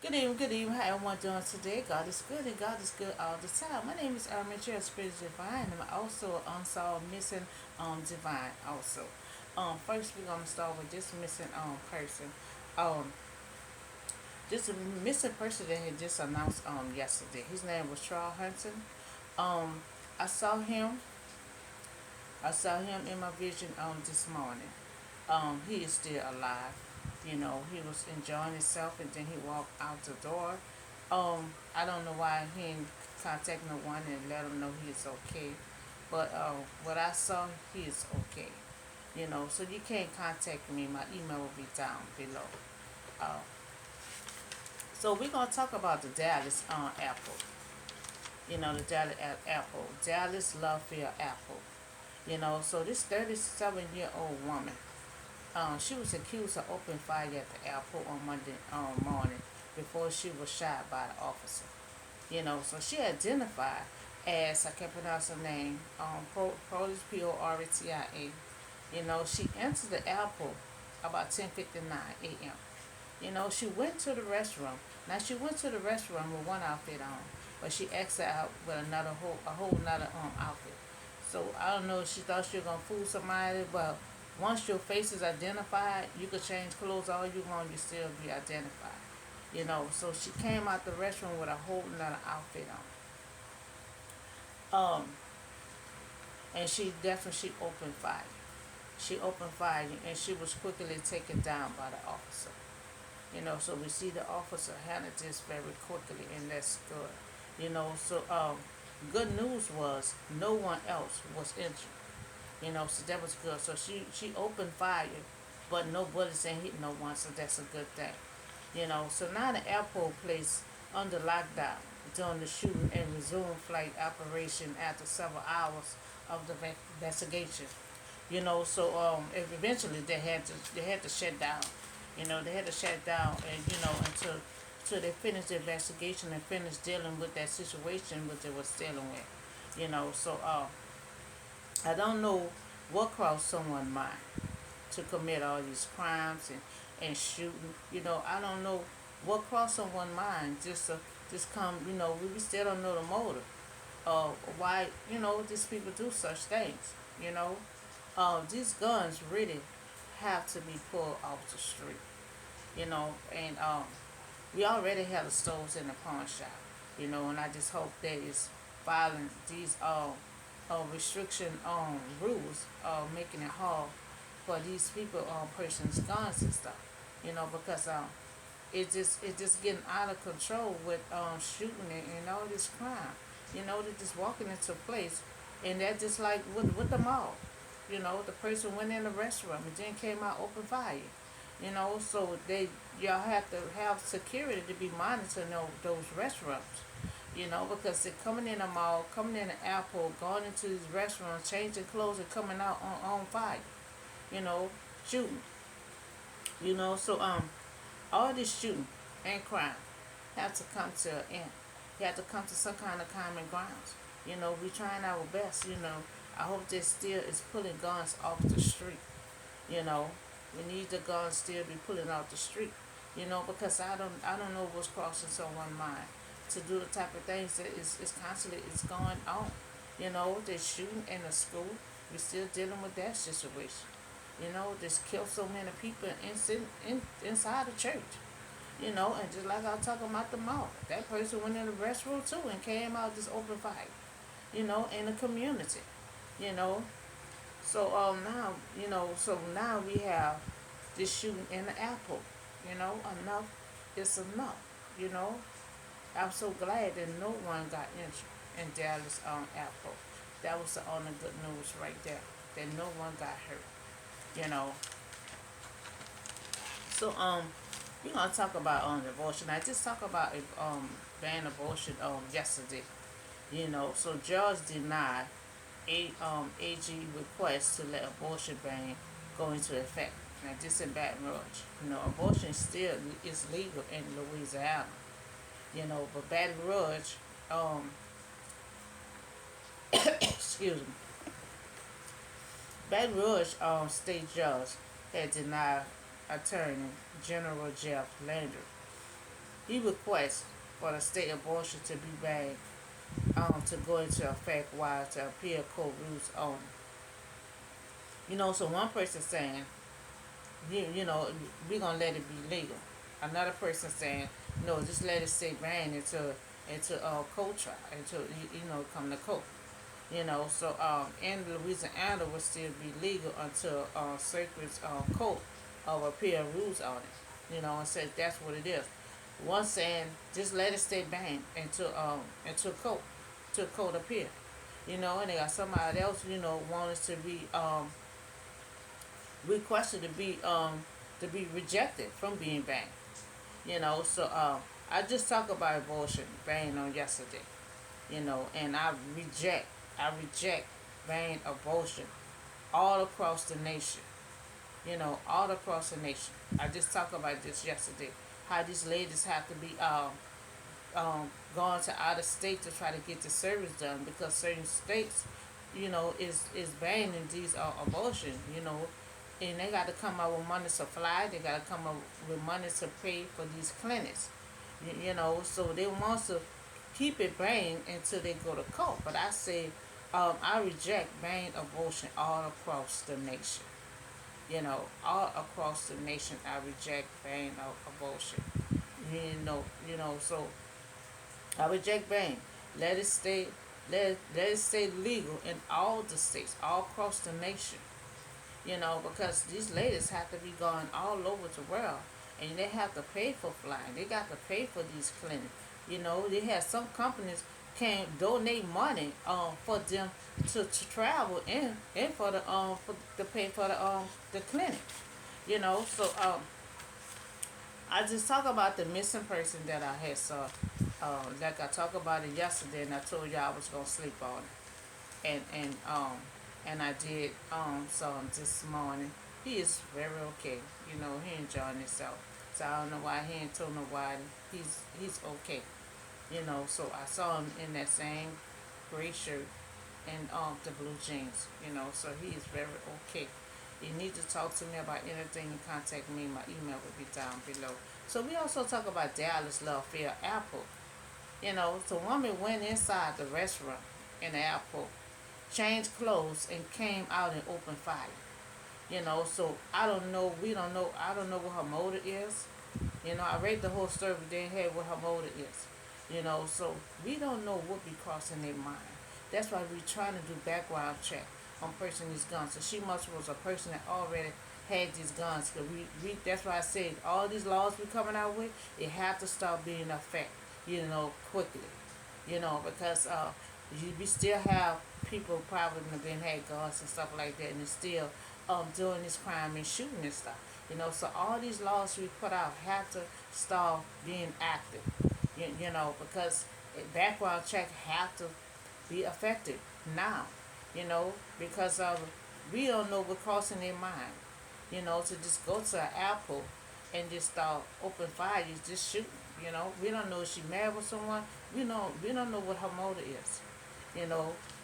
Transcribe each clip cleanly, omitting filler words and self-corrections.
Good evening. How everyone doing today? God is good and God is good all the time. My name is Mitchell Spirit Divine, and I'm also unsolved missing divine also. First we're gonna start with this missing person. Um, this missing person that had just announced yesterday. His name was Charles Hunton. Um, I saw him. I saw him in my vision this morning. He is still alive. You know, he was enjoying himself and then he walked out the door. I don't know why he didn't contact no one and let him know he is okay. But what I saw, he is okay. You know, so you can't contact me. My email will be down below. Uh, so we're gonna talk about the Dallas apple. You know, the Dallas apple, Dallas Love-Field apple. You know, so this 37-year-old woman, she was accused of opening fire at the airport on Monday morning before she was shot by the officer. You know, so she identified as, I can't pronounce her name, Polish Portia. You know, she entered the airport about 10:59 a.m. You know, she went to the restroom. Now she went to the restroom with one outfit on, but she exited out with a whole another outfit. So I don't know if she thought she was gonna fool somebody, but once your face is identified, you could change clothes all you want, you still be identified. You know, so she came out the restroom with a whole another outfit on. And she opened fire. She opened fire and she was quickly taken down by the officer. You know, so we see the officer handled this very quickly, and that's good. You know, so good news was no one else was injured. You know, so that was good. So she opened fire, but no bullets ain't hit no one, so that's a good thing. You know, so now the airport placed under lockdown during the shooting and resumed flight operation after several hours of the investigation. You know, so eventually they had to shut down. You know, they had to shut down, and until they finished the investigation and finished dealing with that situation what they was dealing with. You know, so I don't know what crossed someone's mind to commit all these crimes and shooting. You know, I don't know what crossed someone's mind just come. You know, we still don't know the motive of why these people do such things. You know, these guns really have to be pulled off the street. You know, and we already have the stores in the pawn shop. You know, and I just hope that is following these restriction rules, making it hard for these people purchasing guns and stuff. You know, because it just getting out of control with shooting and all this crime. You know, they're just walking into a place, and they're just like with the mall. You know, the person went in the restaurant and then came out open fire. You know, so y'all have to have security to be monitoring those restaurants. You know, because they're coming in the mall, coming in the airport, going into these restaurants, changing clothes and coming out on fire. You know, shooting. You know, so all this shooting and crime have to come to an end. You have to come to some kind of common grounds. You know, we're trying our best. You know, I hope this still is pulling guns off the street. You know, we need the guns still be pulling off the street. You know, because I don't know what's crossing someone's mind to do the type of things that is constantly is going on. You know, they're shooting in a school. We're still dealing with that situation. You know, just killed so many people inside the church. You know, and just like I was talking about the mall, that person went in the restroom too and came out this open fight. You know, in the community. You know, so now we have this shooting in the airport. You know, enough is enough. You know, I'm so glad that no one got injured in Dallas airport. That was the only good news right there. That no one got hurt. You know, so we're gonna talk about abortion. I just talked about ban abortion yesterday. You know, so Judge denied AG request to let abortion ban go into effect. Now this in Baton Rouge. You know, abortion still is legal in Louisiana. You know, but Baton Rouge, excuse me, Baton Rouge state judge had denied Attorney General Jeff Landry he requests for the state abortion to be banned, to go into effect while to appeal court rules on it. So one person saying, we're gonna let it be legal. Another person saying, no, just let it stay banned into court trial, into come to court. So in Louisiana will still be legal until circuits court of appeal rules on it. And says that's what it is. One saying just let it stay banned into court, to court appeal. And they got somebody else, wanted to be requested to be rejected from being banned. So I just talked about abortion ban on yesterday. And I reject ban abortion all across the nation. All across the nation. I just talked about this yesterday. How these ladies have to be going to out of state to try to get the service done because certain states, is banning these abortions. And they got to come up with money to fly. They got to come up with money to pay for these clinics. So they want to keep it banned until they go to court. But I say, I reject ban abortion all across the nation. All across the nation, I reject ban abortion. So I reject ban. Let it stay. Let it stay legal in all the states, all across the nation. Because these ladies have to be going all over the world, and they have to pay for flying. They got to pay for these clinics. They have some companies can donate money for them to travel and to pay for the clinic. So I just talk about the missing person that I had saw. Like I talked about it yesterday, and I told you I was gonna sleep on it, and I did saw him this morning. He is very okay. He enjoying himself. So I don't know why he ain't told nobody. He's okay. So I saw him in that same gray shirt and the blue jeans. So he is very okay. You need to talk to me about anything, you contact me. My email will be down below. So we also talk about Dallas Love Airport. The woman went inside the restaurant in the airport, changed clothes, and came out and opened fire. So I don't know. We don't know. I don't know what her motive is. I read the whole story, but didn't hear what her motive is. So we don't know what be crossing their mind. That's why we're trying to do background check on person these guns. So she must was a person that already had these guns. Cause that's why I said all these laws we coming out with, it have to start being effect, quickly. Because we still have people probably been had guns and stuff like that, and they still doing this crime and shooting and stuff. So all these laws we put out have to start being active. Because background check have to be effective now. Because we don't know what crossing their mind. To just go to an airport and just start open fire, just shooting. We don't know if she married with someone. We don't know what her motive is.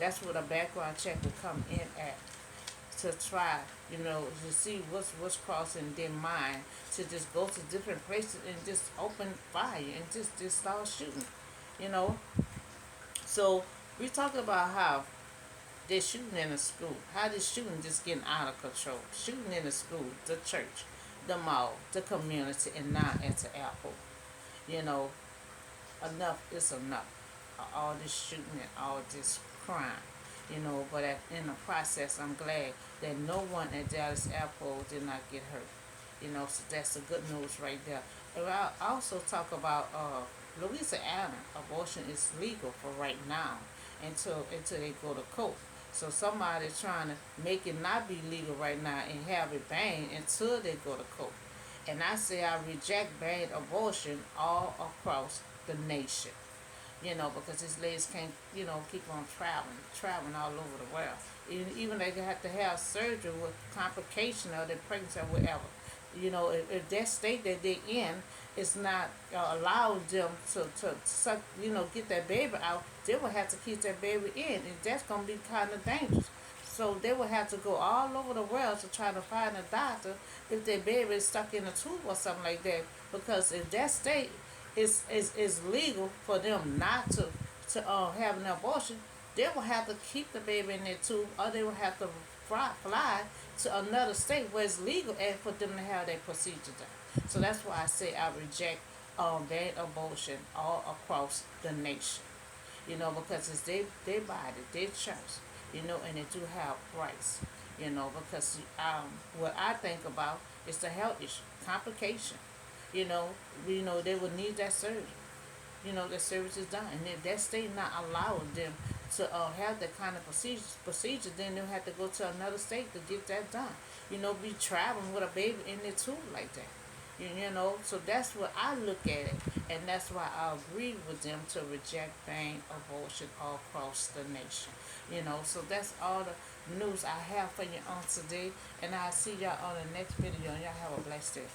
That's what a background check will come in at, to try, to see what's crossing their mind, to just go to different places and just open fire and just start shooting. You know. So we talk about how they're shooting in the school, how this shooting just getting out of control. Shooting in the school, the church, the mall, the community, and now at the airport. You know, enough is enough. All this shooting and all this crime. But in the process, I'm glad that no one at Dallas Airport did not get hurt. So that's the good news right there. And I also talk about Louisiana. Abortion is legal for right now until they go to court. So somebody trying to make it not be legal right now and have it banned until they go to court. And I say I reject banned abortion all across the nation. Because these ladies can't, keep on traveling all over the world. Even they have to have surgery with complication of their pregnancy or whatever. If that state that they're in is not allowing them to suck, get that baby out, they will have to keep that baby in, and that's going to be kind of dangerous. So they will have to go all over the world to try to find a doctor if their baby is stuck in a tube or something like that. Because if that state it's legal for them not to have an abortion, they will have to keep the baby in their tube, or they will have to fly to another state where it's legal and for them to have their procedure done. So that's why I say I reject ban abortion all across the nation. Because it's their body, their choice, and they do have rights, because what I think about is the health issue, complication, you know, they will need that surgery, that service is done, and if that state not allowing them to have that kind of procedure, then they'll have to go to another state to get that done. Be traveling with a baby in their tube like that. So that's what I look at it, and that's why I agree with them to reject ban abortion all across the nation. So that's all the news I have for you on today, and I'll see y'all on the next video. Y'all have a blessed day.